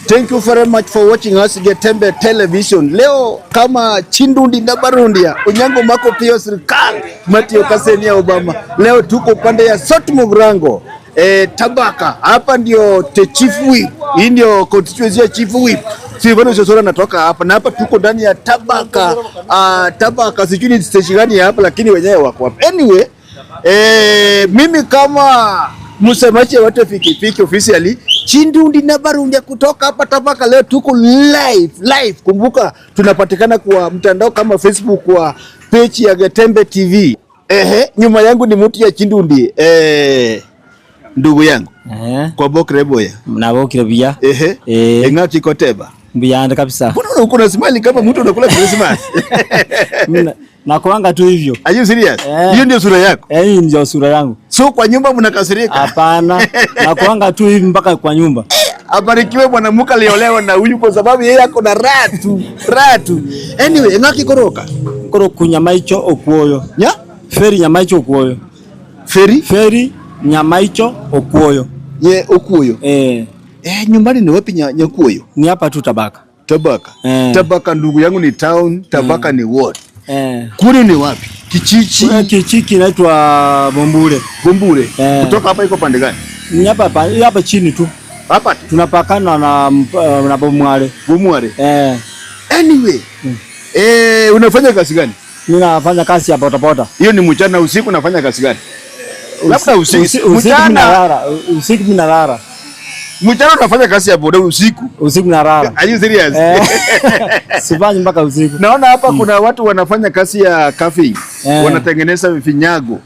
Thank you very much for watching us Getembe Television. Leo kama Chindundi na Barundia, Onyango Mako pia serikali, Matio Kasenia Obama. Leo tuko pande ya South Mugirango, Tabaka. Hapa ndio the chief whip. Hii ndio constituency ya chief whip. Sivyo sasa natoka hapa na hapa tuko ndani ya Tabaka. Tabaka sijui ni station gani hapa lakini wenyewe wako hapa. Anyway, mimi kama msemaji wa Fiki officially Chindundi na Barundia kutoka hapa Tabaka. Leo tuko live. Kumbuka tunapatikana kwa mtandao kama Facebook kwa page ya Getembe TV. Nyuma yangu ni mtu ya Chindundi. Ndugu yangu. Kwa Bokre boya. Na Bokre bia. Ngati koteba. Mbiyanda kabisa. Mbona uko na smile kama mtu unakula Christmas? Na kuanga tu hivyo. Are you serious? Hiyo ndio sura yako? Hii ndio sura yangu. So kwa nyumba mnakasirika? Hapana. Na kuanga tu hivi mpaka kwa nyumba. Abarikiwe mwanamke aliolewa na huyu kwa sababu yeye ako na ratu. Anyway, ngaki koroka. Koro kunyama hicho okuoyo. Nya? Feri nyama hicho okuoyo. Feri nyama hicho okuoyo. Ye okuoyo. Nyumbani ni wapi Nyakuoyo? Ni hapa tu Tabaka. Tabaka. Tabaka ndugu yangu ni town, Tabaka ni ward. Kule ni wapi? Kichichi. Kichichi inaitwa Bombure. Bombure. Kutoka hapa iko pande gani? Ni hapa chini tu. Hapa tunapakana na Bomware. Bomware. Anyway, unafanya kazi gani? Mimi nafanya kazi ya potapota. Hiyo ni mchana, usiku nafanya kazi gani? Labda usiku. Usiku mimi nalala. Mchana unafanya kazi ya boda, usiku nalala. Are you serious? Sifanyi mpaka usiku. Naona hapa kuna watu wanafanya kazi ya cafe. Wanatengeneza vinyago.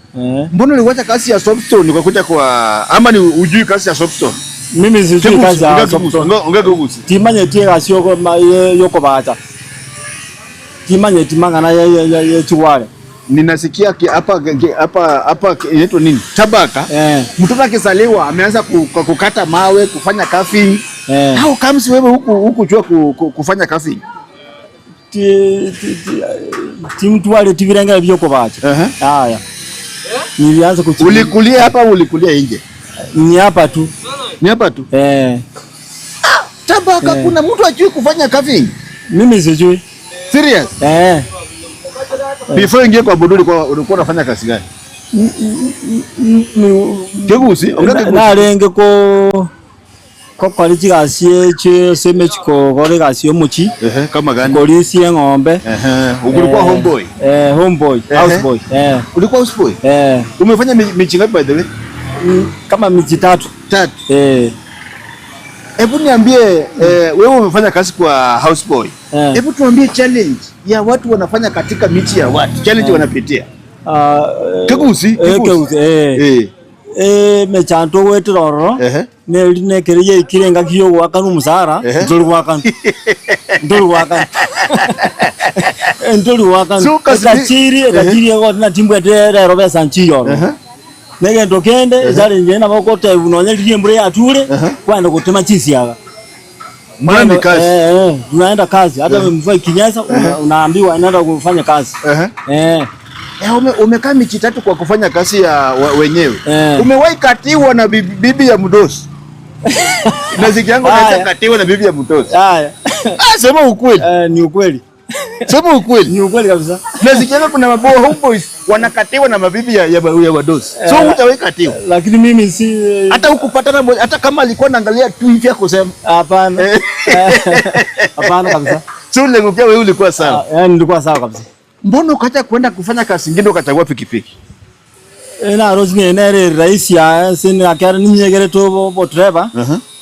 Mbona uliwacha kazi ya soapstone ukakuja kwa ama ni ujui kazi ya soapstone? Mimi sijui kazi ya soapstone. Ongea kuhusu. Timanye tie kazi yoko bacha. Timanye timanga na ye chiwale. Ninasikia hapa inaitwa nini? Tabaka. Mtoto akizaliwa ameanza kukata mawe, kufanya carving. How comes wewe huku jua kufanya carving? Mtu wale tiviranga vyoko bacha. Haya. Nilianza kuchukua. Ulikulia hapa au ulikulia nje? Ni hapa tu. Ni hapa tu. Tabaka kuna mtu ajui kufanya carving? Mimi sijui. Serious? Before ingie kwa bodoli ulikuwa unafanya kazi gani? Kegusi, na renge ko kwaliji kazi che semechiko kore kazi yomuchi. Kama gani? Polisi ng'ombe. Ulikuwa homeboy? Homeboy, houseboy. Ulikuwa houseboy? Umefanya michi ngapi by the way? Kama michi 3. Hebu niambie, wewe umefanya kazi kwa houseboy. Hebu tuambie challenge ya watu wanafanya katika miti ya watu. Challenge wanapitia. Kegusi. Mechanto wetu roro. Ne keriye ikirenga kiyo wakanu musara. Ndolu wakan. Kachiri yako na timbu ya robe sanchiro. Nege ndokende zari njena makote unonye limbure ature kwenda kutema chisi yaka. Maana kazi. Unaenda kazi. Hata mvua ikinyesha unaambiwa unaenda kufanya kazi. Umekaa michi 3 kwa kufanya kazi ya wenyewe. Umewahi katiwa na bibi ya mdosi? Naziki yangu naweza katiwa na bibi ya mdosi. Sema ukweli. Ni ukweli. Sema ukweli. Ni ukweli kabisa. Naziki yangu kuna mabao homeboys wanakatiwa na mabibi ya wadosi. So hutawahi katiwa. Lakini mimi si hata hukupatana hata kama alikuwa anaangalia tu hivi yako sema. Hapana. Hapana kabisa. So lengo pia wewe ulikuwa sawa. Nilikuwa sawa kabisa. Mbona ukaja kwenda kufanya kazi nyingine ukachagua pikipiki? Na rozine nere rais ya sini akara ninyegere to bo driver.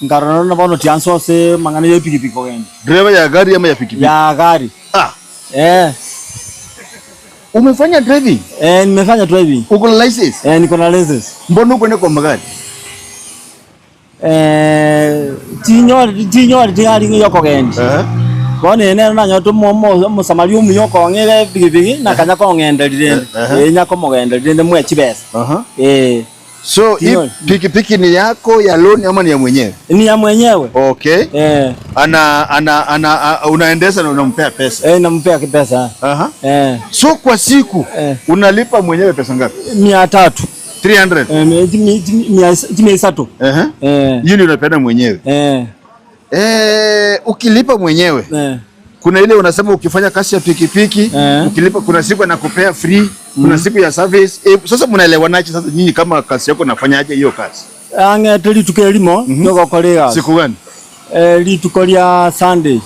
Ngarona na bono tianso se mangana ye pikipiki kwenda. Driver ya gari ama ya pikipiki? Ya gari. Umefanya driving? Nimefanya driving. Uko na license? Niko na license. Mbona uko kwa magari? Tinyo tingali yoko genda. Bone ene na nyoto mo samali umuyoko ngere pikipiki na kanya ko ngenda lirende. Nyako mogenda lirende mwe chibesa. So pikipiki ni yako ya loan ama ni ya mwenyewe? Ni ya mwenyewe. Okay. Unaendesha na unampea pesa? Nampea pesa. So kwa siku unalipa mwenyewe pesa ngapi? 300. 300. Mia sato. Hiyo ndio unapenda mwenyewe. ukilipa mwenyewe kuna ile unasema ukifanya kazi ya pikipiki ukilipa, kuna siku anakupea free, kuna siku ya service. Sasa mnaelewanaje sasa nyinyi kama kazi yako nafanyaje hiyo kazi? Tuli tukelimo ndogo kolea. Siku gani? Litukolia Sunday.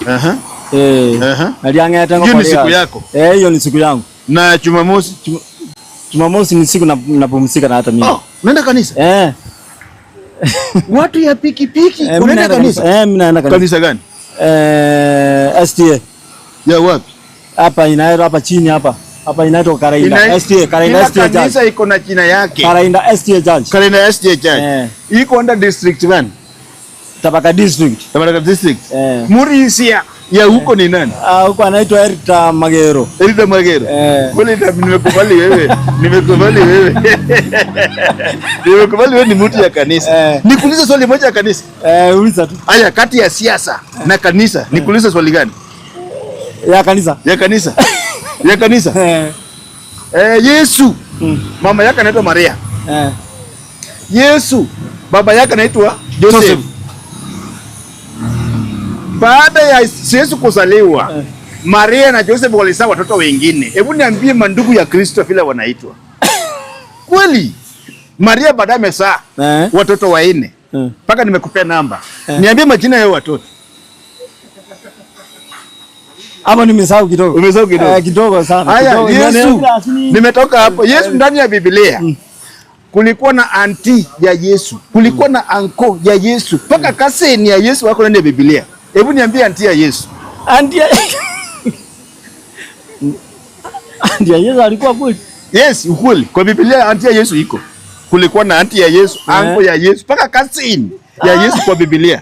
Aliangeta ngoko. Hiyo ni siku yako? Hiyo ni siku yangu. Na Jumamosi? Jumamosi ni siku napumzika na hata mimi. Unaenda kanisa? Watu ya pikipiki unaenda kanisa? Mimi naenda kanisa. Kanisa gani? STA. Ya wapi? Hapa inaitwa hapa chini hapa. Hapa inaitwa Karainda STA. Karainda STA. Kanisa iko na jina yake. Karainda STA Church. Karainda STA Church. Iko under district gani? Tabaka district. Tabaka district. Murisia ya huko ni nani? Huko anaitwa Erita Magero. Erita Magero. Kweli nimekubali wewe. Nimekubali wewe. Nimekubali wewe ni mtu ya kanisa. Nikuulize swali moja ya kanisa. Uliza tu. Aya, kati ya siasa na kanisa nikuulize swali gani? Ya kanisa. Ya kanisa. Ya kanisa. Yesu. Mama yake anaitwa Maria. Yesu baba yake anaitwa Joseph. Baada ya Yesu kuzaliwa, Maria na Joseph walizaa watoto wengine. Hebu niambie mandugu ya Kristo vile wanaitwa. Kweli? Maria baadaye amezaa watoto wanne. Paka nimekupea namba. Niambie majina ya watoto. Ama nimesahau kidogo. Umesahau kidogo? Kidogo sana. Haya, Yesu. Nimetoka hapo. Yesu ndani ya Biblia. Kulikuwa na anti ya Yesu. Kulikuwa na anko ya Yesu. Paka kaseni ya Yesu wako ndani ya Biblia. Hebu niambie anti ya Yesu. Anti ya Yesu alikuwa kweli? Yes, ukweli. Kwa Biblia anti ya Yesu iko. Kulikuwa na anti ya Yesu, anko ya Yesu, paka kaseni ya Yesu kwa Biblia.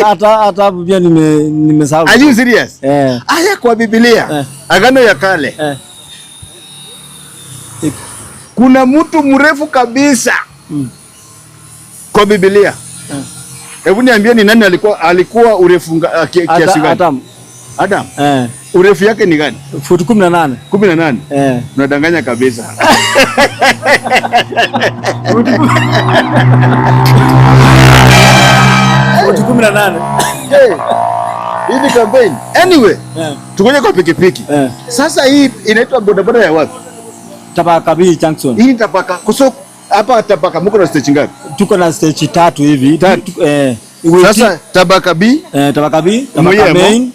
Hata pia nimesahau. Are you serious? Aya kwa Biblia. Agano ya Kale. Kuna mtu mrefu kabisa kwa Biblia. Hebu niambie ni nani alikuwa urefu kiasi gani? Adam. Urefu yake ni gani? Futi 18. 18? Unadanganya kabisa. Futi 18. Hii ni campaign. Anyway, tukoje kwa pikipiki. Sasa hii inaitwa bodaboda ya wapi? Tabaka B Junction. Hii Tabaka. Hapa Tabaka mko na stage ngapi? Tuko na stage 3 hivi. Sasa Tabaka B, Tabaka B, Tabaka main.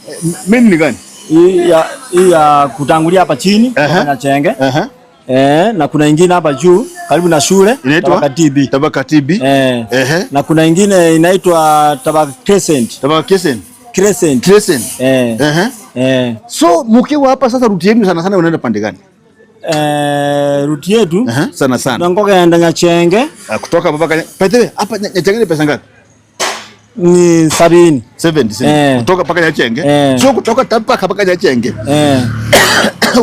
Main ni gani? Hii ya kutangulia hapa chini na Chenge. Na kuna ingine hapa juu karibu na shule Tabaka TB. Tabaka TB. Na kuna ingine inaitwa Tabaka Crescent. Tabaka Crescent. Crescent. So mkiwa hapa sasa ruti yenu sana sana unaenda pande gani? Ruti yetu sana. Nangoka enda Chenge. Kutoka baba Petewe hapa Chenge ni pesa ngapi? Ni 70. Kutoka paka Nyachenge. So kutoka Tabaka paka Nyachenge.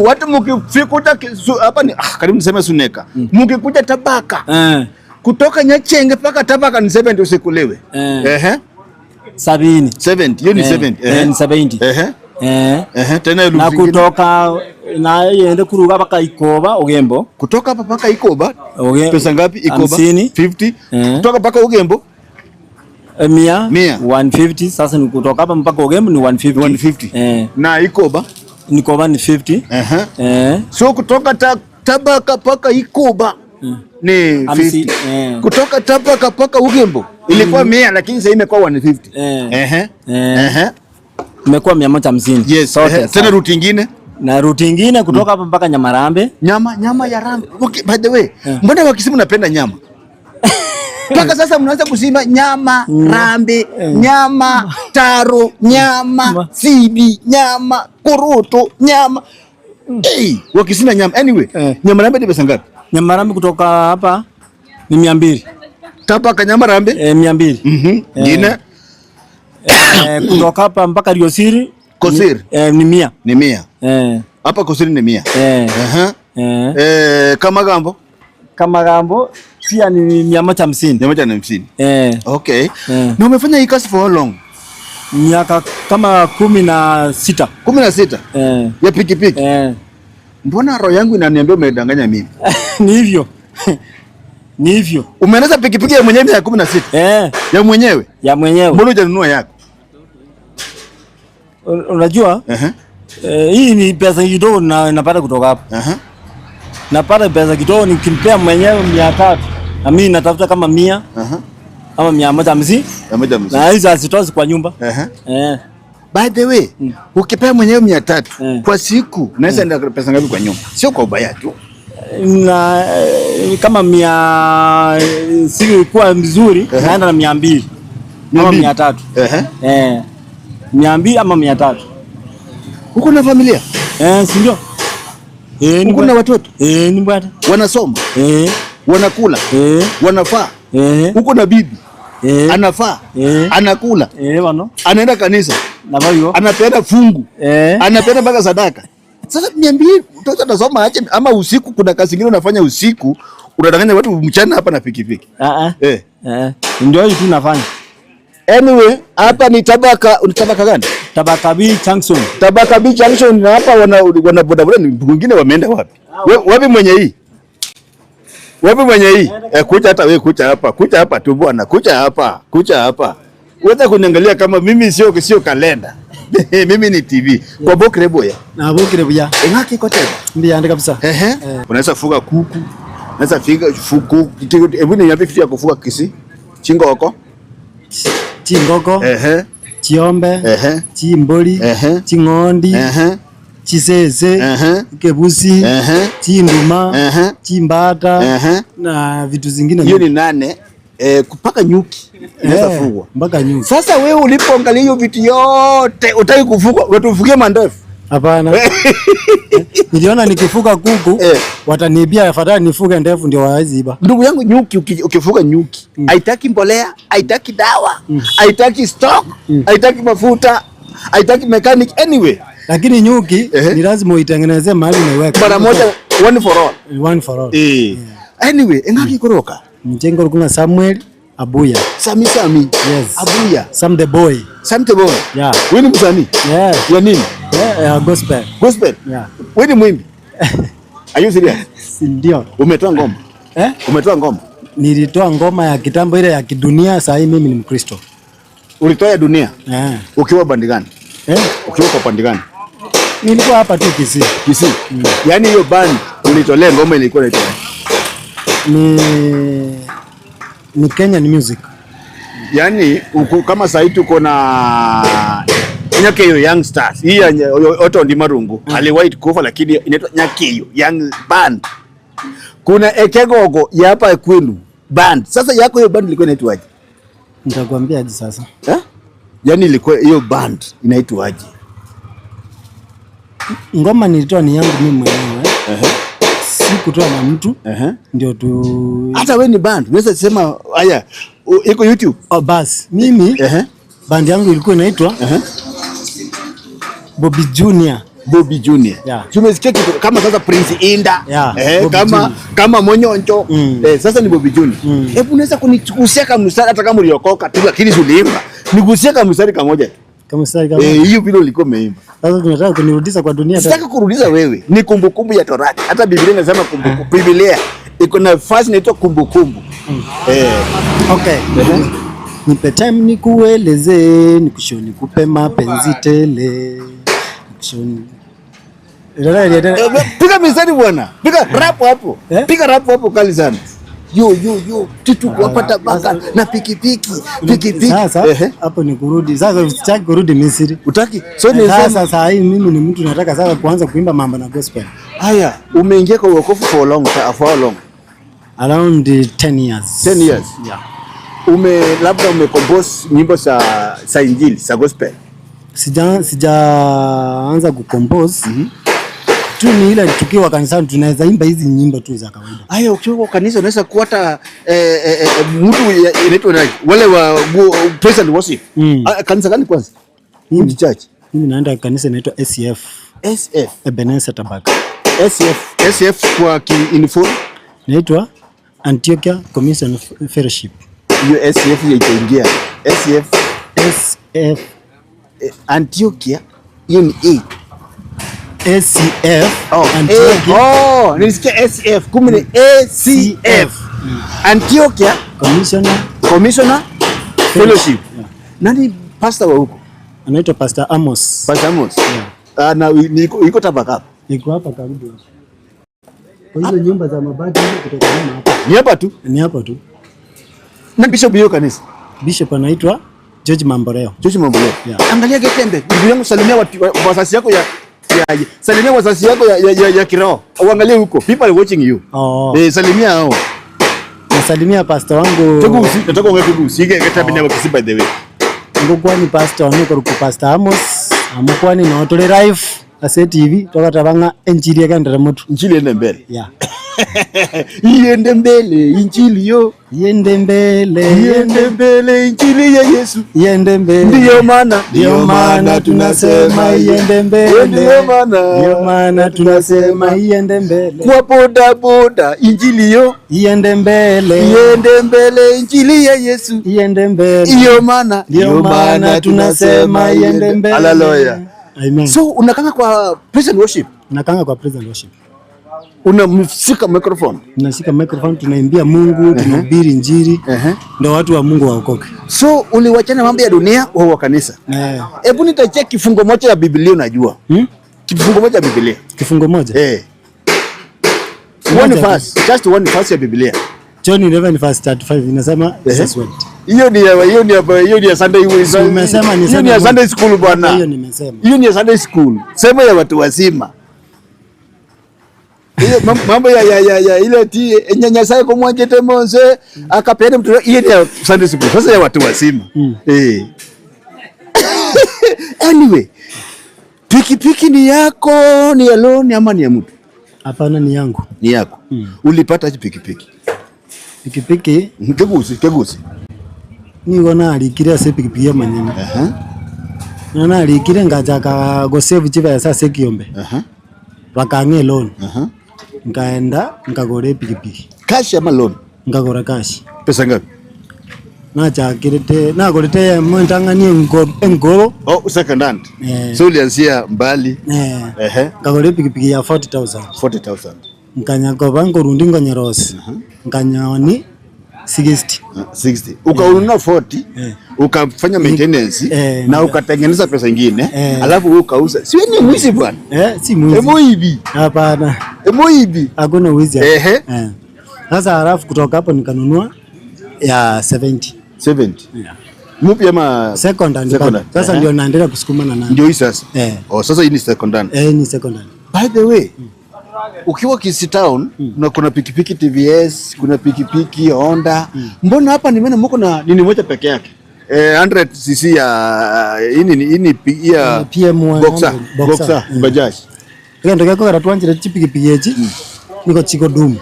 Watu mkifikuta hapa ni karibu niseme Suneka. Mkikuja Tabaka. Kutoka Nyachenge paka Tabaka ni 70 usikulewe. 70. Hiyo ni 70. Ni 70. Tena ile na kutoka na yende kuruga paka Ikoba Ugembo. Kutoka hapa paka Ikoba pesa ngapi Ikoba? 50. Kutoka paka Ugembo 150. Sasa ni kutoka hapa mpaka Ugembo ni 150. Na Ikoba ni 50. So kutoka Tabaka paka Ikoba ni 50. Kutoka Tabaka paka Ugembo ilikuwa 100 lakini sasa imekuwa 150. Imekuwa 150. Yes. Tena route nyingine? Na route nyingine kutoka hapa mpaka Nyamarambe. Nyama ya Rambe. Okay, by the way, mbona wakisimu napenda nyama? Mpaka sasa mnaanza kusema nyama Rambe, nyama Taro, nyama Sibi, nyama Koroto, nyama. Wakisina nyama. Anyway, Nyamarambe ni pesa ngapi? Nyamarambe kutoka hapa ni 200. Tabaka Nyamarambe? 200. Nyingine? Kutoka hapa mpaka Riosiri Kosiri ni 100. Ni 100. Hapa Kosiri ni 100. Kamagambo pia ni 150. 150. Okay. Na umefanya hii kazi for how long? Miaka kama 16. 16? Ya pikipiki? Mbona roho yangu inaniambia umedanganya mimi? Ni hivyo. Ni hivyo. Umeanza pikipiki ya mwenyewe ya 16? Ya mwenyewe? Ya mwenyewe. Mbona hujanunua yako? Unajua? Hii ni pesa kidogo na napata kutoka hapo. Napata pesa kidogo nikimpea mwenyewe 300. Na mimi natafuta kama 100. Ama 150. Na hizo hazitoshi kwa nyumba. By the way, ukipea mwenyewe 300 kwa siku, unaweza enda pesa ngapi kwa nyumba? Sio kwa ubaya tu. Na kama 100 siku kwa mzuri naenda na 200 ama 300. 200 ama 300. Uko na familia? Si ndio? Uko na watoto? Ni bwana. Wanasoma? Wanakula? Wanafaa? Uko na bibi? Anafaa? Anakula? Bwana. Anaenda kanisa? Na bado anapeana fungu? Anapeana mpaka sadaka. Sasa niambie, mtoto anasoma aje ama usiku kuna kazi nyingine unafanya usiku, unadanganya watu mchana hapa na pikipiki? Ndio hiyo tu nafanya. Anyway, hapa ni tabaka gani? Tabaka B Junction. Tabaka B Junction, na hapa wana bodaboda wengine wameenda wapi? Wapi mwenye hii? Wapi mwenye hii? Kuja hata wewe, kuja hapa tu bwana, kuja hapa. Uweza kuniangalia kama mimi sio kalenda. Mimi ni TV. Kwa Bokre Boya. Na Bokre Boya. Ngaki kote. Ndio andika kabisa. Unaweza fuga kuku. Unaweza fuku. Hebu ni yapi kitu ya kufuga kisi? Chingoko. Chiombe. Chimboli. Chingondi. Chisese. Kebusi. Chinduma. Chimbata. Na vitu zingine. Hiyo ni 8. Kupaka nyuki inaweza fugwa mpaka nyuki. Sasa wewe ulipoangalia hiyo vitu yote utaki kufugwa, watufugie mandefu? Hapana. Niliona nikifuga kuku wataniibia, afadhali nifuge ndefu ndio waziba. Ndugu yangu, nyuki ukifuga nyuki haitaki mbolea, haitaki dawa, haitaki stock, haitaki mafuta, haitaki mechanic anyway. Lakini nyuki ni lazima uitengenezee mahali na iweke mara moja, one for all. One for all. Anyway, engaki koroka Mjengo kuna Samuel Abuya. Sami. Yes. Abuya. Sam the boy. Yeah. Wewe ni msanii? Yeah. Ya nini? Gospel. Yeah. Wewe ni mwimbi? Are you serious? Ndio. Umetoa ngoma? Umetoa ngoma? Nilitoa ngoma ya kitambo ile ya kidunia, sasa hivi mimi ni Mkristo. Ulitoa ya dunia? Ukiwa bandi gani? Ukiwa kwa bandi gani? Nilikuwa hapa tu Kisii. Yaani hiyo band ulitolea ngoma ilikuwa inaitwa ni Kenyan music. Yaani kama sasa tuko na Nyakeyo Young Stars. Hii Otto Ndimarungu aliwahi kufa, lakini inaitwa Nyakeyo Young Band. Kuna Ekegogo ya hapa kwenu band. Sasa yako hiyo band ilikuwa inaitwaje? Nitakwambia aje sasa. Yaani ilikuwa hiyo band inaitwaje? Ngoma nilitoa ni yangu mimi mwenyewe. Sikutoa na mtu. Ndio tu. Hata wewe ni band, unaweza kusema haya iko YouTube. Bas, mimi band yangu ilikuwa inaitwa Bobby Junior. Yeah. Tumesikia kama sasa Prince Inda. Kama Monyonjo. Sasa ni Bobby Junior. Hebu unaweza kunigusia kama mstari hata kama uliokoka tu, lakini uliimba. Nigusia kama mstari kamoja. Hiyo video ulikuwa umeimba. Sasa tunataka kunirudisha kwa dunia. Sitaki kurudisha wewe. Ni kumbukumbu ya Torati. Hata Biblia inasema kumbukumbu. Biblia iko na fasi inaitwa kumbukumbu. Okay. Nipe time nikueleze, nikushoni kupe mapenzi tele. Nikushoni. Piga mistari bwana. Piga rap hapo. Piga rap hapo kali sana. Yo titu kupata baka na pikipiki. Sasa hapo ni kurudi. Sasa usitaki kurudi Misri. Utaki? So ni sasa hii mimi ni mtu nataka sasa kuanza kuimba mambo na gospel. Haya, umeingia kwa wokovu for long? Around 10 years. 10 years. Yeah. Labda umecompose nyimbo za injili, za gospel? Sijaanza kucompose. Tu ni ile tukiwa kanisani tunaweza imba hizi nyimbo tu za kawaida. Haya, ukiwa kanisa unaweza kuata mtu inaitwa wale wa praise and worship. Kanisa gani kwanza? Mimi church. Mimi naenda kanisa inaitwa SF. Ebenezer Tabaka. SF kwa info inaitwa Antiochia Commission Fellowship. Hiyo SF itaingia. SF Antiochia hiyo ni ACF. Nilisikia SF kumbe ni ACF. Antiochia Commissioner Fellowship. Yeah. Nani pastor wa huko? Anaitwa Pastor Amos. Pastor Amos. Yeah. Na iko Tabaka. Niko hapa karibu. Kwa hizo nyumba za mabati kutoka hapa. Ni hapa tu? Ni hapa tu. Na bishop hiyo kanisa? Bishop anaitwa George Mamboreo. George Mamboreo. Yeah. Angalia Gekembe. Ndugu yangu, salimia wazazi yako salimia wazazi yako ya kiroho. Uangalie huko. People are watching you. Salimia hao. Nasalimia pastor wangu. Tegusi, nataka uwe Tegusi. Ige getabine wa kisi by the way. Ngokuwa ni pastor wangu kwa Pastor Amos. Amukuwa ni na otole live ase TV toka tabanga injili yakandira mutu. Injili ende mbele. Yeah. Iende mbele injili yo. Iende mbele injili ya Yesu. Iende mbele. Ndio maana tunasema iende mbele. Ndio maana tunasema iende mbele. Kwa boda injili yo. Iende mbele injili ya Yesu. Iende mbele. Ndio maana tunasema iende mbele. Hallelujah. Amen. So unakanga kwa praise and worship? Nakanga kwa praise and worship. Unamshika microphone? Nashika microphone, tunaimbia Mungu, tunahubiri injili. Ndio watu wa Mungu waokoke. So uliwachana mambo ya dunia wa kanisa. Hebu nitacheki kifungo moja ya Biblia unajua. Kifungo moja ya Biblia. Kifungo moja? One verse, just one verse ya Biblia. John 11:35 inasema Jesus word. Hiyo ni ya Sunday school. Umesema ni ya Sunday school bwana. Hiyo nimesema. Hiyo ni ya Sunday school. Sema ya watu wazima. Hiyo mambo ya ile nyanya sai kwa mwajete Mose akapenda mtu, hiyo ni ya Sunday school. Sasa ya watu wazima. Anyway, pikipiki ni yako, ni ya loan ama ni ya mtu? Hapana, ni yangu. Ni yako. Ulipata aje pikipiki? Pikipiki Kegusi. Ni wana alikire ase pikipiki ya manyeni. Nana alikire ngajaka go save chiva ya sasa kiombe. Wakange loan. Nkaenda nkagore pikipiki. Cash ama loan? Nkagora cash. Pesa ngapi? Nagorete mwentanganie ngoro. Second hand. So ulianzia mbali. Nkagore pikipiki ya 40,000. Nkanyako bango rundingo nyerosi. Nkanyoni 60. Ukaununua 40, ukafanya maintenance na ukatengeneza pesa nyingine, alafu wewe ukauza. Si wewe ni mwizi bwana? Si mwizi. Emoibi. Hapana. Emoibi. Hakuna wizi. Sasa alafu kutoka hapo nikanunua ya 70. Mpya ama second hand. Sasa ndio naendelea kusukuma na nani. Ndio hii sasa. Sasa hii ni second hand. Ni second hand. By the way, ukiwa Kisii Town na kuna pikipiki TVS, kuna pikipiki Honda. Mbona hapa nimeona mko na nini moja peke yake? 100cc ya hii ya PM Boxer Bajaj. Ndio yako karatwanjira pikipiki yechi. Niko chiko dumu.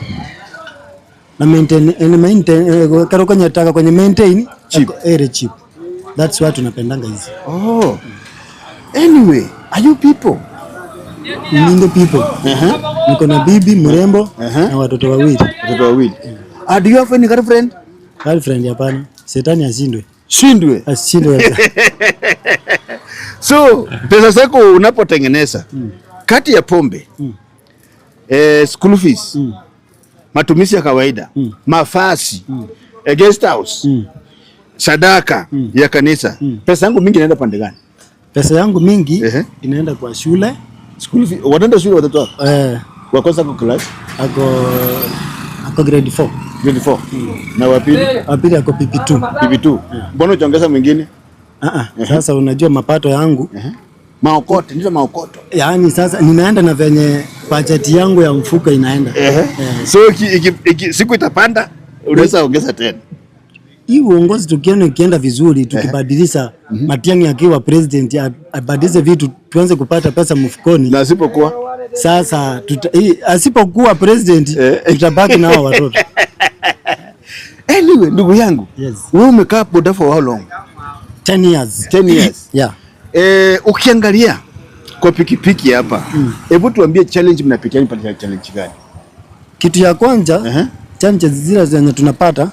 Na maintain karoka nyataka kwenye maintain cheap. Cheap. That's why tunapendanga hizi. Anyway, are you people? Mingo people. Niko na bibi mrembo na watoto wawili. Do you have any girlfriend? Girlfriend hapana. Shetani ashindwe. Ashindwe. So, pesa zako unapotengeneza kati ya pombe, school fees, matumizi ya kawaida, mafasi, guest house, sadaka ya kanisa, pesa yangu mingi inaenda pande gani? Pesa yangu mingi inaenda kwa shule. School fee, wanaenda shule watoto wako? Wa kwanza kwa class? Ako grade 4. Na wapili ako PP2. Mbona unaongeza mwingine? Sasa unajua mapato yangu maokoto. Yaani sasa ninaenda na venye budget yangu ya mfuko inaenda. So siku itapanda unaweza ongeza tena. Hii uongozi tukienda vizuri, tukibadilisha Matiang'i akiwa president abadilishe vitu tuanze kupata pesa mfukoni. Na asipokuwa sasa asipokuwa president tutabaki na hao watoto. Anyway, ndugu yangu, wewe umekaa boda for how long? 10 years. Yeah. Ukiangalia kwa pikipiki hapa, hebu tuambie challenge mnapitia ni pale challenge gani? Kitu ya kwanza, challenge zile zenye tunapata,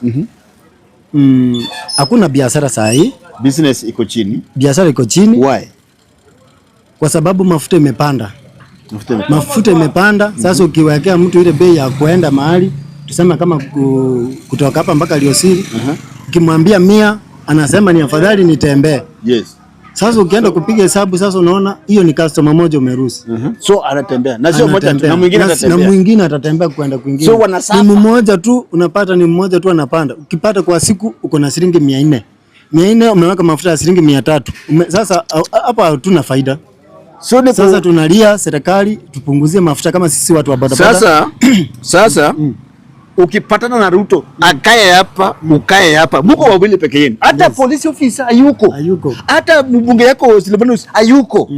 hakuna biashara saa hii. Business iko chini. Biashara iko chini. Why? Kwa sababu mafuta imepanda. Sasa ukiwekea mtu ile bei ya kuenda mahali tuseme kama kutoka hapa mpaka Liosiri, ukimwambia 100 anasema ni afadhali nitembee. Yes. Sasa ukienda kupiga hesabu sasa unaona hiyo ni customer moja umeruhusu. So anatembea. Na sio moja tu, na mwingine atatembea. Na mwingine atatembea kwenda kwingine. So wanasapa. Ni mmoja tu unapata, ni mmoja tu anapanda. Ukipata kwa siku uko na shilingi 400. 400 umeweka mafuta ya shilingi 300. Sasa hapa hatuna faida. So sasa tunalia serikali tupunguzie mafuta kama sisi watu wa bodaboda. Sasa ukipatana na Ruto akae hapa, ukae hapa, mko wawili peke yenu. Hata police officer hayuko. Hata mbunge yako Silvanus hayuko.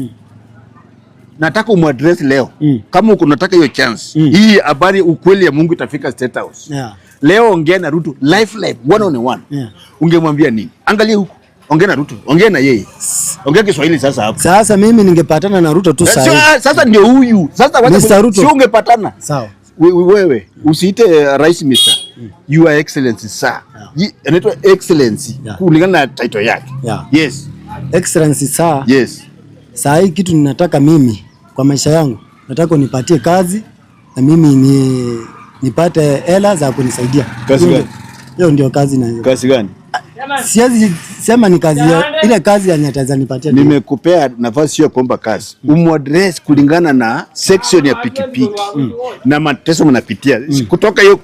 Nataka umaddress leo. Kama uko unataka hiyo chance. Hii habari ukweli ya Mungu itafika State House. Leo ongea na Ruto live one on one. Ungemwambia nini? Angalia huko. Ongea na Ruto. Ongea na yeye. Ongea Kiswahili sasa hapo. Sasa mimi ningepatana na Ruto tu sasa. Sasa ndio huyu. Sasa wacha si ungepatana. Sawa. Wewe usiite rais Mr. Your Excellency sir. Anaitwa Excellency kulingana na title yake. Yes. Excellency sir. Yes. Sasa hii kitu ninataka mimi kwa maisha yangu, nataka unipatie kazi na mimi nipate hela za kunisaidia. Kazi gani? Hiyo ndio kazi na hiyo. Kazi gani? Siwezi sema ni kazi ile kazi ya nyataza nipatie. Nimekupea nafasi ya kuomba kazi. Umaddress kulingana na section ya pikipiki na mateso mnapitia. Kutoka hiyo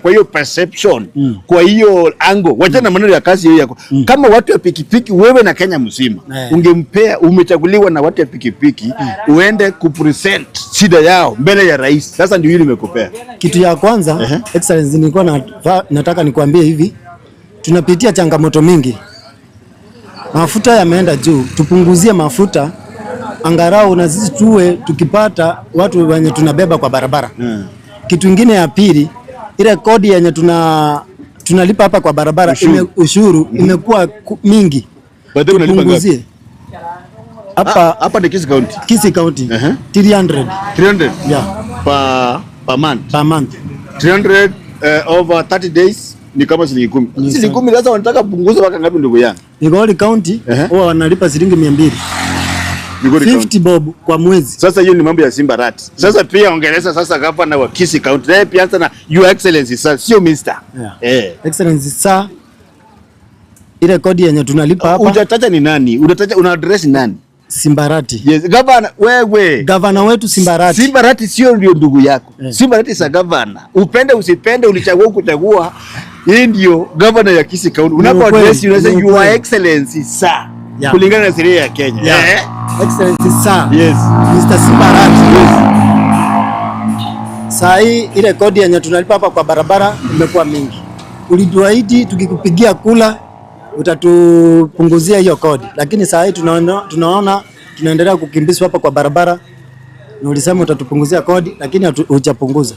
kwa hiyo perception, kwa hiyo angle. Wacha na maneno ya kazi hiyo yako. Kama watu wa pikipiki wewe na Kenya mzima, ungempea, umechaguliwa na watu wa pikipiki, uende kupresent shida yao mbele ya rais. Sasa ndio hili nimekupea. Kitu ya kwanza, Excellency, nilikuwa nataka nikwambie hivi. Tunapitia changamoto mingi. Mafuta yameenda juu, tupunguzie mafuta angarau na sisi tuwe tukipata watu wenye tunabeba kwa barabara. Kitu kingine ya pili, ile kodi yenye tunalipa hapa kwa barabara ushuru imekuwa mingi. Tupunguzie. Hapa ni Kisii County. Kisii County. 300. 300? Yeah. Per month. Per month. 300 over 30 days. Ni kama shilingi 10. Shilingi 10 sasa wanataka kupunguza mpaka ngapi ndugu yangu? Migori County wao wanalipa shilingi 200. 50 bob kwa mwezi. Sasa hiyo ni mambo ya Simba Rat. Sasa pia ongeleza sasa gavana wa Kisii County. Naye pia hata na Your Excellency sir, sio Mr. Excellency sir. Ile kodi yenye tunalipa hapa. Unataja ni nani? Una address nani? Simbarati. Yes, gavana wewe. Gavana wetu Simbarati. Simbarati sio ndio ndugu yako. Simbarati sa gavana. Upende usipende ulichagua kuchagua. Hii ndio gavana ya Kisii County. Unapo address unasema Your Excellency sir. Kulingana na sheria ya Kenya. Excellency sir. Yes. Mr. Simbarati. Saa hii ile kodi yenye tunalipa hapa kwa barabara imekuwa mingi. Ulituahidi tukikupigia kula utatupunguzia hiyo kodi, lakini saa hii tunaona tunaendelea kukimbizwa hapa kwa barabara, na ulisema utatupunguzia kodi lakini hujapunguza.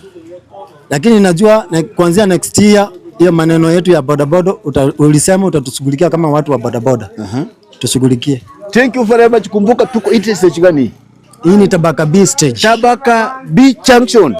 Lakini najua kuanzia next year hiyo maneno yetu ya bodaboda ulisema utatushughulikia kama watu wa bodaboda. Tushughulikie. Thank you very much. Kumbuka tuko stage gani? Hii ni Tabaka B stage. Tabaka B junction.